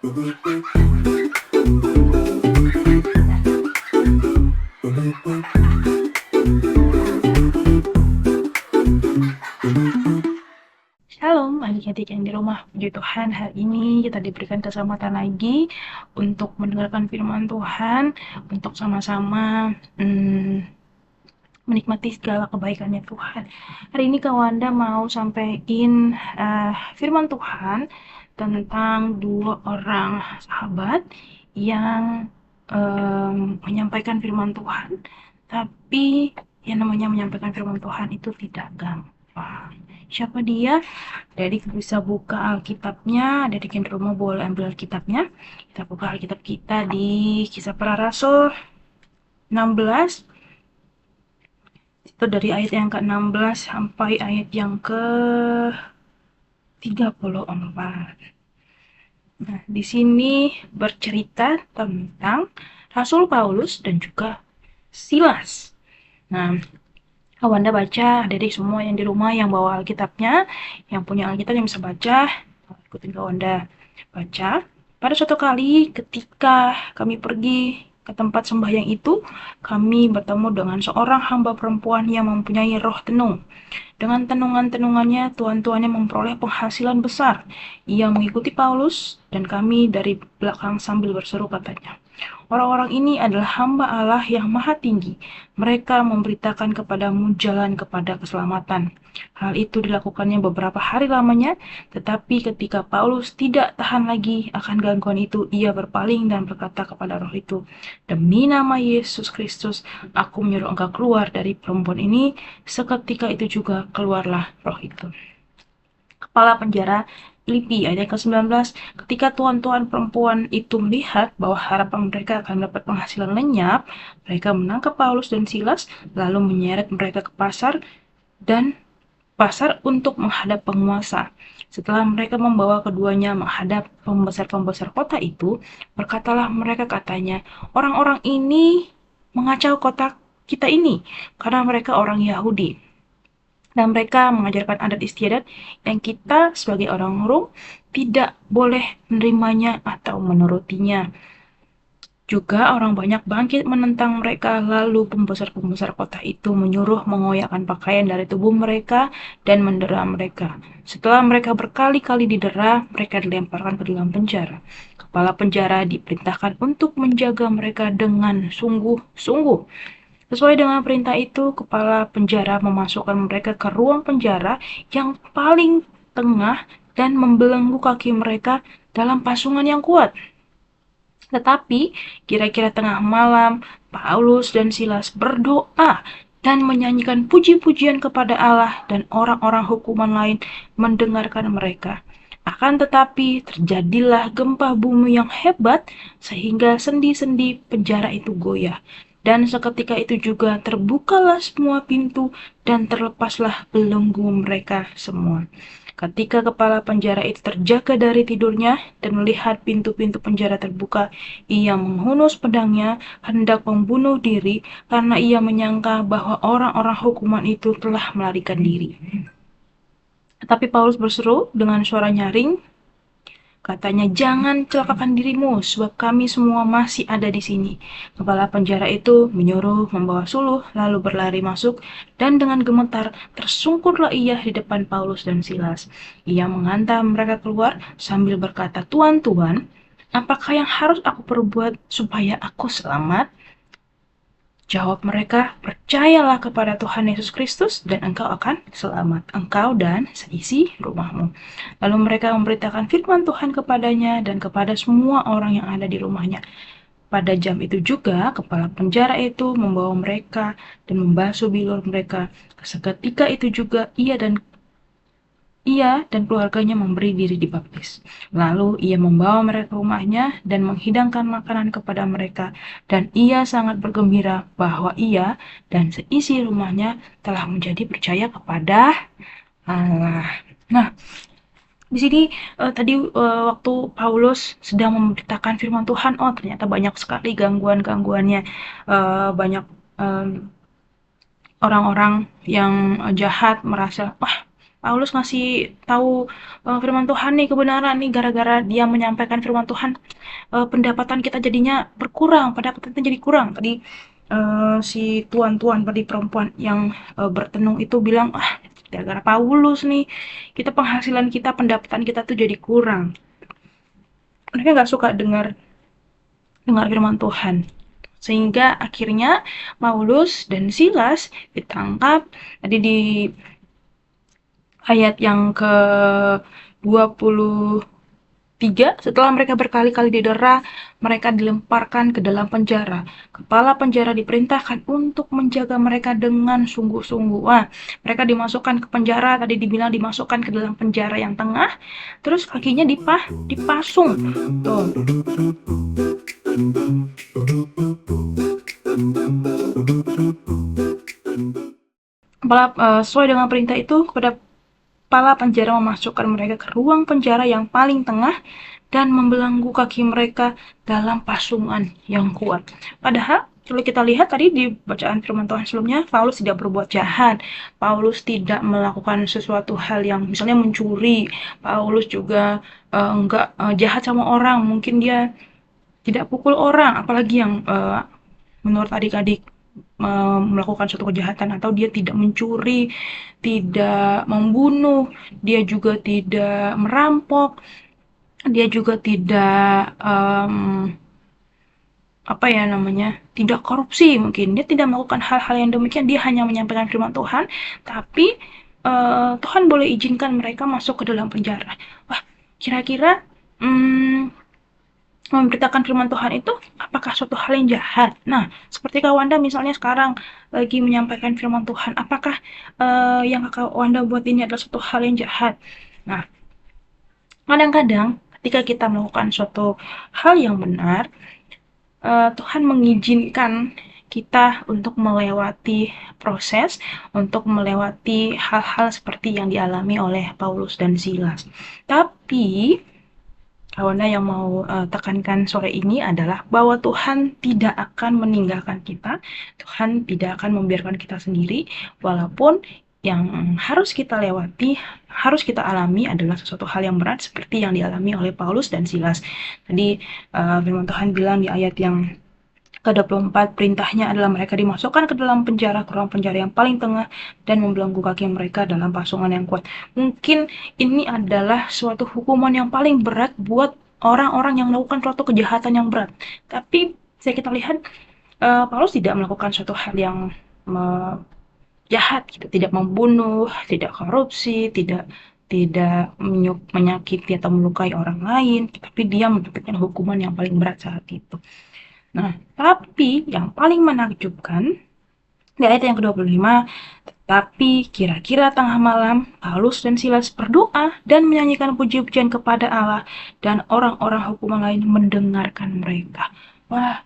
Shalom adik-adik yang di rumah. Puji Tuhan, hari ini kita diberikan kesempatan lagi untuk mendengarkan firman Tuhan, untuk sama-sama menikmati segala kebaikannya Tuhan. Hari ini Kak Wanda mau sampaikan firman Tuhan tentang dua orang sahabat yang menyampaikan firman Tuhan, tapi yang namanya menyampaikan firman Tuhan itu tidak gampang. Siapa dia? Jadi bisa buka Alkitabnya, dari di rumah boleh ambil Alkitabnya. Kita buka Alkitab kita di Kisah Para Rasul 16. Itu dari ayat yang ke-16 sampai ayat yang ke-34. Nah, di sini bercerita tentang Rasul Paulus dan juga Silas. Nah, Wanda baca, adik semua yang di rumah yang bawa Alkitabnya, yang punya Alkitab yang bisa baca, ikutin Kak Wanda baca. Pada suatu kali ketika kami pergi ke tempat sembahyang itu, kami bertemu dengan seorang hamba perempuan yang mempunyai roh tenung. Dengan tenungan-tenungannya, tuan-tuannya memperoleh penghasilan besar. Ia mengikuti Paulus dan kami dari belakang sambil berseru katanya, "Orang-orang ini adalah hamba Allah yang maha tinggi. Mereka memberitakan kepadamu jalan kepada keselamatan." Hal itu dilakukannya beberapa hari lamanya, tetapi ketika Paulus tidak tahan lagi akan gangguan itu, ia berpaling dan berkata kepada roh itu, "Demi nama Yesus Kristus, aku menyuruh engkau keluar dari perempuan ini." Seketika itu juga keluarlah roh itu. Kepala penjara Filipi ayat ke-19, ketika tuan-tuan perempuan itu melihat bahwa harapan mereka akan mendapat penghasilan lenyap, mereka menangkap Paulus dan Silas, lalu menyeret mereka ke pasar untuk menghadap penguasa. Setelah mereka membawa keduanya menghadap pembesar-pembesar kota itu, berkatalah mereka katanya, "Orang-orang ini mengacau kota kita ini, karena mereka orang Yahudi. Dan mereka mengajarkan adat istiadat yang kita sebagai orang Rom tidak boleh menerimanya atau menurutinya." Juga orang banyak bangkit menentang mereka, lalu pembesar-pembesar kota itu menyuruh mengoyakkan pakaian dari tubuh mereka dan mendera mereka. Setelah mereka berkali-kali didera, mereka dilemparkan ke dalam penjara. Kepala penjara diperintahkan untuk menjaga mereka dengan sungguh-sungguh. Sesuai dengan perintah itu, kepala penjara memasukkan mereka ke ruang penjara yang paling tengah dan membelenggu kaki mereka dalam pasungan yang kuat. Tetapi, kira-kira tengah malam, Paulus dan Silas berdoa dan menyanyikan puji-pujian kepada Allah, dan orang-orang hukuman lain mendengarkan mereka. Akan tetapi, terjadilah gempa bumi yang hebat sehingga sendi-sendi penjara itu goyah. Dan seketika itu juga terbukalah semua pintu dan terlepaslah belenggu mereka semua. Ketika kepala penjara itu terjaga dari tidurnya dan melihat pintu-pintu penjara terbuka, ia menghunus pedangnya hendak membunuh diri karena ia menyangka bahwa orang-orang hukuman itu telah melarikan diri. Tetapi Paulus berseru dengan suara nyaring, katanya, "Jangan celakakan dirimu, sebab kami semua masih ada di sini." Kepala penjara itu menyuruh membawa suluh, lalu berlari masuk, dan dengan gemetar tersungkurlah ia di depan Paulus dan Silas. Ia menghantam mereka keluar sambil berkata, "Tuan-tuan, apakah yang harus aku perbuat supaya aku selamat?" Jawab mereka, "Percayalah kepada Tuhan Yesus Kristus dan engkau akan selamat, engkau dan seisi rumahmu." Lalu mereka memberitakan firman Tuhan kepadanya dan kepada semua orang yang ada di rumahnya. Pada jam itu juga, kepala penjara itu membawa mereka dan membasuh bilur mereka. Seketika itu juga ia dan keluarganya memberi diri dibaptis. Lalu ia membawa mereka ke rumahnya dan menghidangkan makanan kepada mereka. Dan ia sangat bergembira bahwa ia dan seisi rumahnya telah menjadi percaya kepada Allah. Nah, di sini tadi waktu Paulus sedang memberitakan firman Tuhan, oh ternyata banyak sekali gangguan-gangguannya, banyak orang-orang yang jahat merasa, wah Paulus ngasih tahu firman Tuhan nih, kebenaran nih, gara-gara dia menyampaikan firman Tuhan, pendapatan kita jadinya berkurang, pendapatan kita jadi kurang. Tadi si tuan-tuan tadi perempuan yang bertenung itu bilang, ah, gara-gara Paulus nih, kita penghasilan kita, pendapatan kita tuh jadi kurang. Mereka nggak suka dengar dengar firman Tuhan. Sehingga akhirnya Paulus dan Silas ditangkap. Tadi di ayat yang ke-23, setelah mereka berkali-kali didera, mereka dilemparkan ke dalam penjara. Kepala penjara diperintahkan untuk menjaga mereka dengan sungguh-sungguh. Wah, mereka dimasukkan ke penjara, tadi dibilang dimasukkan ke dalam penjara yang tengah, terus kakinya dipasung. Tuh, sesuai dengan perintah itu, kepada kepala penjara memasukkan mereka ke ruang penjara yang paling tengah dan membelenggu kaki mereka dalam pasungan yang kuat. Padahal kalau kita lihat tadi di bacaan firman Tuhan sebelumnya, Paulus tidak berbuat jahat. Paulus tidak melakukan sesuatu hal yang misalnya mencuri. Paulus juga enggak jahat sama orang. Mungkin dia tidak pukul orang, apalagi yang menurut adik-adik melakukan suatu kejahatan, atau dia tidak mencuri, tidak membunuh, dia juga tidak merampok, dia juga tidak apa ya namanya, tidak korupsi, mungkin dia tidak melakukan hal-hal yang demikian, dia hanya menyampaikan firman Tuhan, tapi Tuhan boleh izinkan mereka masuk ke dalam penjara. Wah, kira-kira memberitakan firman Tuhan itu apakah suatu hal yang jahat? Nah, seperti Kak Wanda misalnya sekarang lagi menyampaikan firman Tuhan, apakah yang Kak Wanda buat ini adalah suatu hal yang jahat? Nah, kadang-kadang ketika kita melakukan suatu hal yang benar, Tuhan mengizinkan kita untuk melewati proses, untuk melewati hal-hal seperti yang dialami oleh Paulus dan Silas. Tapi Kawana yang mau tekankan sore ini adalah bahwa Tuhan tidak akan meninggalkan kita, Tuhan tidak akan membiarkan kita sendiri, walaupun yang harus kita lewati, harus kita alami adalah sesuatu hal yang berat seperti yang dialami oleh Paulus dan Silas. Tadi firman Tuhan bilang di ayat yang ke-24, perintahnya adalah mereka dimasukkan ke dalam penjara, ke ruang penjara yang paling tengah, dan membelenggu kaki mereka dalam pasungan yang kuat. Mungkin ini adalah suatu hukuman yang paling berat buat orang-orang yang melakukan suatu kejahatan yang berat. Tapi saya kita lihat Paulus tidak melakukan suatu hal yang jahat, gitu. Tidak membunuh, tidak korupsi, tidak menyakiti atau melukai orang lain, tapi dia mendapatkan hukuman yang paling berat saat itu. Nah, tapi yang paling menakjubkan di ayat yang ke-25, tetapi kira-kira tengah malam, Paulus dan Silas berdoa dan menyanyikan puji-pujian kepada Allah, dan orang-orang hukuman lain mendengarkan mereka. Wah,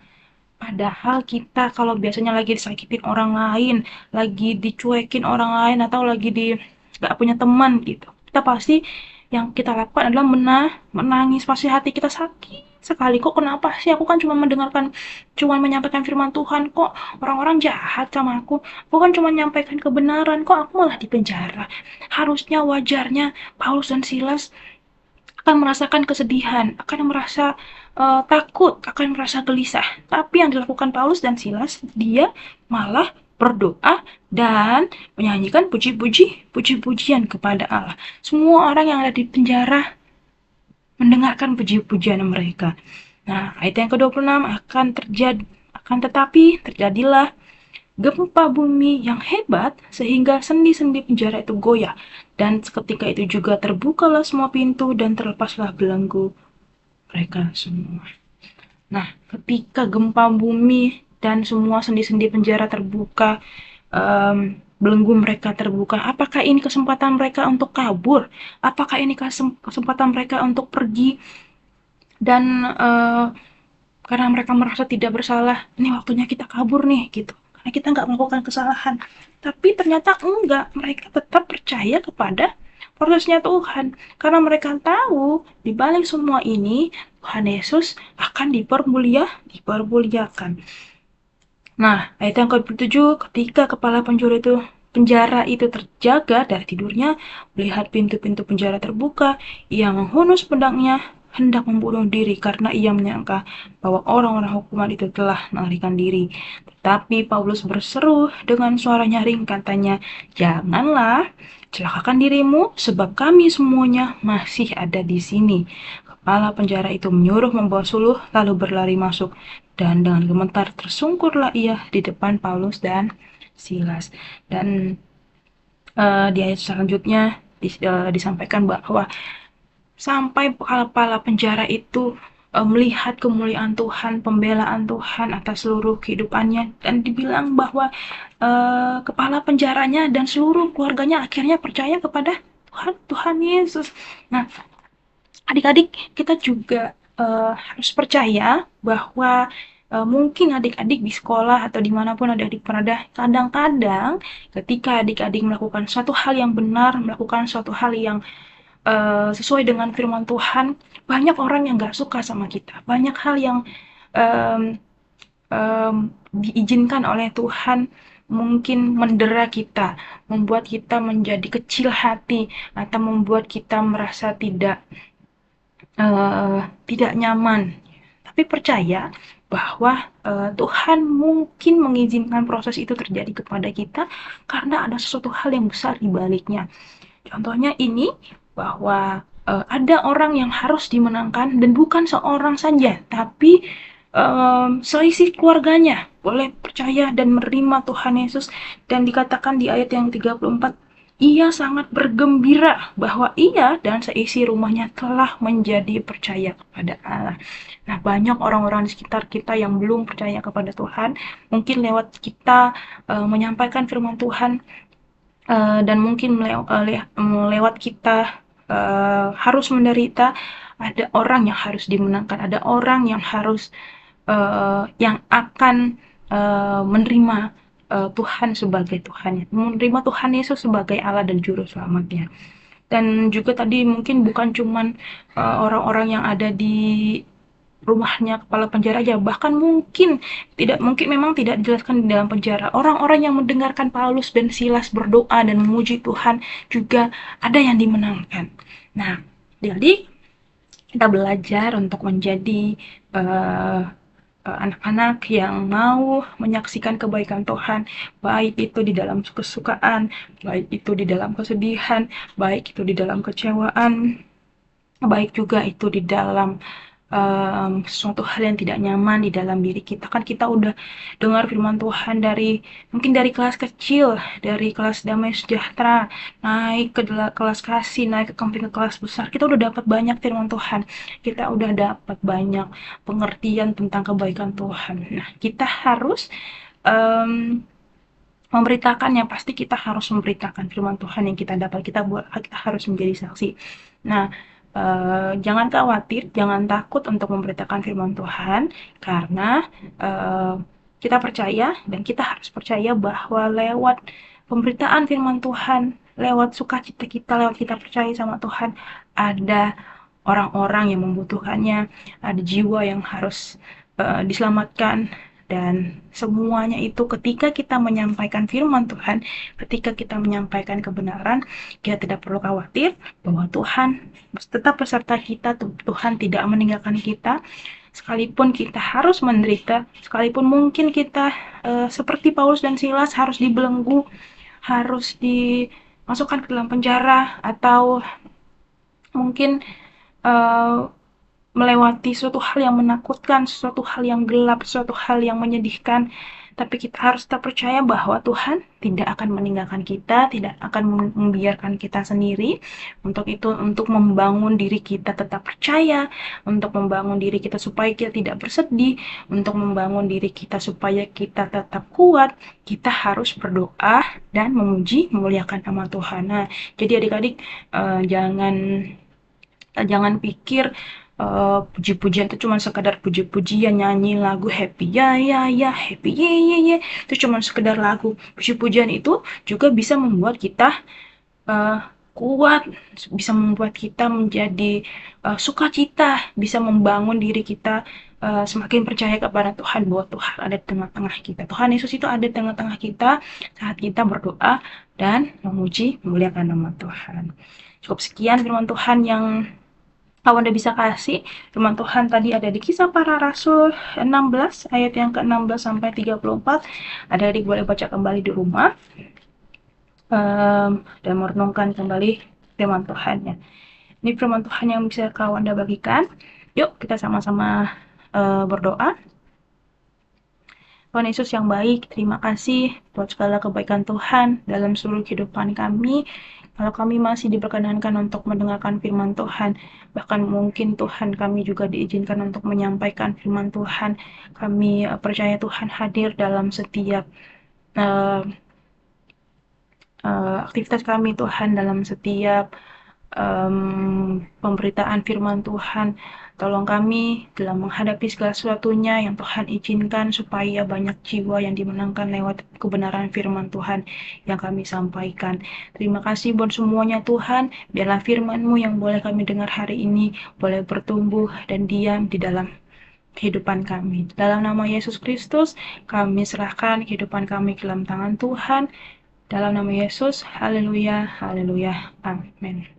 padahal kita kalau biasanya lagi disakitin orang lain, lagi dicuekin orang lain, atau lagi gak punya teman gitu, kita pasti yang kita lakukan adalah menangis, pasti hati kita sakit sekali. Kok kenapa sih, aku kan cuma menyampaikan firman Tuhan, kok orang-orang jahat sama aku kan cuma menyampaikan kebenaran, kok aku malah dipenjara. Harusnya, wajarnya Paulus dan Silas akan merasakan kesedihan, akan merasa takut, akan merasa gelisah. Tapi yang dilakukan Paulus dan Silas, dia malah berdoa dan menyanyikan puji-pujian kepada Allah. Semua orang yang ada di penjara mendengarkan puji-pujian mereka. Nah, ayat yang ke-26, akan tetapi terjadilah gempa bumi yang hebat sehingga sendi-sendi penjara itu goyah, dan seketika itu juga terbukalah semua pintu dan terlepaslah belenggu mereka semua. Nah, ketika gempa bumi dan semua sendi-sendi penjara terbuka, belenggu mereka terbuka, apakah ini kesempatan mereka untuk kabur? Apakah ini kesempatan mereka untuk pergi dan karena mereka merasa tidak bersalah, ini waktunya kita kabur nih gitu, karena kita nggak melakukan kesalahan? Tapi ternyata enggak, mereka tetap percaya kepada prosesnya Tuhan, karena mereka tahu di balik semua ini Tuhan Yesus akan dipermuliakan. Nah, ayat yang ke-7, ketika kepala penjuru itu penjara itu terjaga dari tidurnya, melihat pintu-pintu penjara terbuka, ia menghunus pedangnya, hendak membunuh diri karena ia menyangka bahwa orang-orang hukuman itu telah melarikan diri. Tetapi Paulus berseru dengan suara nyaring, katanya, "Janganlah, celakakan dirimu, sebab kami semuanya masih ada di sini." Kepala penjara itu menyuruh membawa suluh, lalu berlari masuk, dan dengan gemetar tersungkurlah ia di depan Paulus dan Silas. Dan di ayat selanjutnya disampaikan bahwa sampai kepala penjara itu melihat kemuliaan Tuhan, pembelaan Tuhan atas seluruh kehidupannya, dan dibilang bahwa kepala penjaranya dan seluruh keluarganya akhirnya percaya kepada Tuhan Yesus. Nah, adik-adik, kita juga harus percaya bahwa mungkin adik-adik di sekolah atau dimanapun adik-adik berada, kadang-kadang ketika adik-adik melakukan suatu hal yang benar, melakukan suatu hal yang sesuai dengan firman Tuhan, banyak orang yang gak suka sama kita, banyak hal yang um, um, diizinkan oleh Tuhan mungkin mendera kita, membuat kita menjadi kecil hati, atau membuat kita merasa tidak nyaman. Tapi percaya bahwa Tuhan mungkin mengizinkan proses itu terjadi kepada kita karena ada sesuatu hal yang besar di baliknya. Contohnya ini, bahwa ada orang yang harus dimenangkan dan bukan seorang saja, tapi selisih keluarganya boleh percaya dan menerima Tuhan Yesus, dan dikatakan di ayat yang 34, ia sangat bergembira bahwa ia dan seisi rumahnya telah menjadi percaya kepada Allah. Nah, banyak orang-orang di sekitar kita yang belum percaya kepada Tuhan, mungkin lewat kita menyampaikan firman Tuhan, dan mungkin lewat kita harus menderita, ada orang yang harus dimenangkan, ada orang yang harus yang akan menerima Tuhan sebagai Tuhannya, menerima Tuhan Yesus sebagai Allah dan Juru Selamatnya. Dan juga tadi mungkin bukan cuman orang-orang yang ada di rumahnya kepala penjara aja, bahkan mungkin memang tidak dijelaskan di dalam penjara, orang-orang yang mendengarkan Paulus dan Silas berdoa dan memuji Tuhan juga ada yang dimenangkan. Nah, jadi kita belajar untuk menjadi anak-anak yang mau menyaksikan kebaikan Tuhan, baik itu di dalam kesukaan, baik itu di dalam kesedihan, baik itu di dalam kecewaan, baik juga itu di dalam sesuatu hal yang tidak nyaman di dalam diri kita. Kan kita udah dengar firman Tuhan mungkin dari kelas kecil, dari kelas damai sejahtera, naik ke kelas kasih, naik ke kelas besar, kita udah dapat banyak firman Tuhan, kita udah dapat banyak pengertian tentang kebaikan Tuhan. Nah, kita harus um, memberitakannya, pasti kita harus memberitakan firman Tuhan yang kita dapat, kita harus menjadi saksi. Nah, jangan khawatir, jangan takut untuk memberitakan firman Tuhan, karena kita percaya dan kita harus percaya bahwa lewat pemberitaan firman Tuhan, lewat sukacita kita, lewat kita percaya sama Tuhan, ada orang-orang yang membutuhkannya, ada jiwa yang harus diselamatkan, dan semuanya itu ketika kita menyampaikan firman Tuhan, ketika kita menyampaikan kebenaran, kita tidak perlu khawatir bahwa Tuhan tetap beserta kita, Tuhan tidak meninggalkan kita, sekalipun kita harus menderita, sekalipun mungkin kita seperti Paulus dan Silas harus dibelenggu, harus dimasukkan ke dalam penjara, atau mungkin uh, melewati suatu hal yang menakutkan, suatu hal yang gelap, suatu hal yang menyedihkan. Tapi kita harus tetap percaya bahwa Tuhan tidak akan meninggalkan kita, tidak akan membiarkan kita sendiri. Untuk itu, untuk membangun diri kita tetap percaya, untuk membangun diri kita supaya kita tidak bersedih, untuk membangun diri kita supaya kita tetap kuat, kita harus berdoa dan memuji, memuliakan nama Tuhan. Nah, jadi adik-adik, jangan pikir puji-pujian itu cuma sekedar puji-pujian, nyanyi lagu happy ya ya ya, happy ye ye ye, itu cuma sekedar lagu. Puji-pujian itu juga bisa membuat kita uh, kuat, bisa membuat kita menjadi sukacita, bisa membangun diri kita semakin percaya kepada Tuhan bahwa Tuhan ada di tengah-tengah kita. Tuhan Yesus itu ada di tengah-tengah kita saat kita berdoa dan memuji, memuliakan nama Tuhan. Cukup sekian firman Tuhan yang Anda bisa kasih. Firman Tuhan tadi ada di Kisah Para Rasul 16 ayat yang ke-16 sampai 34. Adik-adik boleh baca kembali di rumah dan merenungkan kembali firman Tuhan ya. Ini firman Tuhan yang bisa Anda bagikan. Yuk kita sama-sama berdoa. Tuhan Yesus yang baik, terima kasih buat segala kebaikan Tuhan dalam seluruh kehidupan kami. Kalau kami masih diperkenankan untuk mendengarkan firman Tuhan, bahkan mungkin Tuhan kami juga diizinkan untuk menyampaikan firman Tuhan. Kami percaya Tuhan hadir dalam setiap uh, aktivitas kami Tuhan, dalam setiap pemberitaan firman Tuhan. Tolong kami dalam menghadapi segala sesuatunya yang Tuhan izinkan supaya banyak jiwa yang dimenangkan lewat kebenaran firman Tuhan yang kami sampaikan. Terima kasih buat semuanya Tuhan. Biarlah firman-Mu yang boleh kami dengar hari ini boleh bertumbuh dan diam di dalam kehidupan kami. Dalam nama Yesus Kristus, kami serahkan kehidupan kami ke dalam tangan Tuhan. Dalam nama Yesus, haleluya, haleluya, amin.